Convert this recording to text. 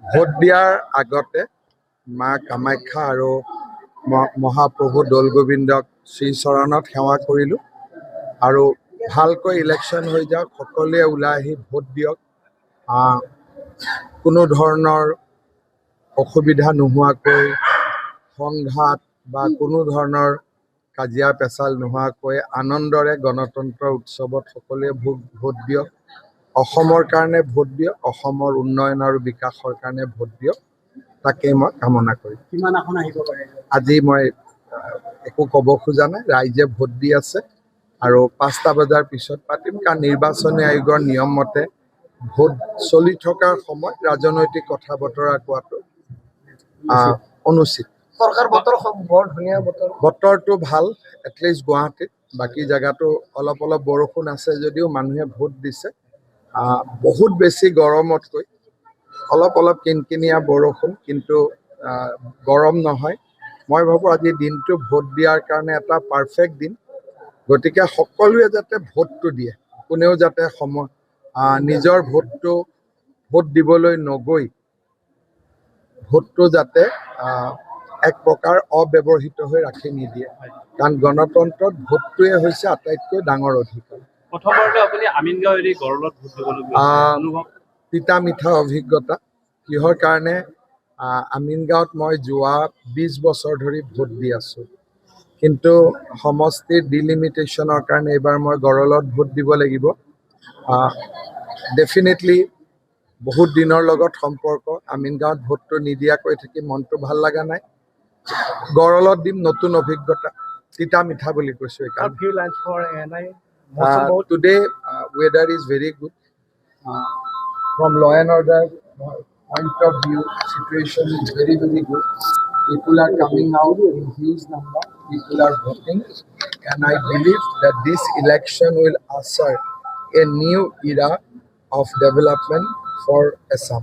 Vote দিয়াৰ আগতে মা কামাখ্যা আৰু মহাপ্ৰভু দৌল গোবিন্দক শ্ৰীচৰণত সেৱা কৰিলোঁ আৰু ভালকৈ ইলেকশ্যন হৈ যাওক, সকলোৱে ওলাই আহি ভোট দিয়ক, কোনো ধৰণৰ অসুবিধা নোহোৱাকৈ, সংঘাত বা কোনো ধৰণৰ কাজিয়া পেচাল নোহোৱাকৈ আনন্দৰে গণতন্ত্ৰ উৎসৱত সকলোৱে ভোট দিয়ক, অসমৰ কাৰণে ভোট দিয়ক, অসমৰ উন্নয়ন আৰু বিকাশৰ কাৰণে ভোট দিয়ক, তাকেই মই কামনা কৰিম। কিমান আসন আহিব পাৰে? আজি মই একো ক'ব খোজা নাই, ৰাইজে ভোট দি আছে আৰু 5টা বজাৰ পিছত পাতিম, কাৰণ নিৰ্বাচনী আয়োগৰ নিয়ম মতে ভোট চলি থকাৰ সময়ত ৰাজনৈতিক কথা বতৰা কোৱাটো অনুচিত। চৰকাৰ বতৰ বৰ ধুনীয়া বতৰটো ভাল, এটলিষ্ট গুৱাহাটীত, বাকী জেগাতো অলপ বৰষুণ আছে যদিও মানুহে ভোট দিছে। বহুত বেছি গৰমতকৈ অলপ কিনকিনীয়া বৰষুণ, কিন্তু গৰম নহয়। মই ভাবোঁ আজি দিনটো ভোট দিয়াৰ কাৰণে এটা পাৰফেক্ট দিন, গতিকে সকলোৱে যাতে ভোটটো দিয়ে, কোনেও যাতে নিজৰ ভোট দিবলৈ নগৈ ভোটটো যাতে এক প্ৰকাৰ অব্যৱহৃত হৈ ৰাখি নিদিয়ে, কাৰণ গণতন্ত্ৰত ভোটটোৱে হৈছে আটাইতকৈ ডাঙৰ অধিকাৰ। প্ৰথমবাৰলৈ আপুনি আমিনগাঁও এৰি গড়লত ভোট দিবলৈ অনুভৱ? তিতা মিঠা অভিজ্ঞতা। কিহৰ কাৰণে? আমিনগাঁৱত মই যোৱা 20 বছৰ ধৰি ভোট দি আছোঁ, কিন্তু সমষ্টিৰ ডিলিমিটেশ্যনৰ কাৰণে এইবাৰ মই গড়লত ভোট দিব লাগিব। ডেফিনেটলি বহুত দিনৰ লগত সম্পৰ্ক, আমিনগাঁৱত ভোটটো নিদিয়াকৈ থাকি মনটো ভাল লগা নাই। গড়লত দিম, নতুন অভিজ্ঞতা, তিতা মিঠা বুলি কৈছোঁ এইকাৰণে। Today weather is very good. From law and order point of view, situation is very good. People are coming out in huge number. People are voting, and I believe that this election will usher a new era of development for Assam.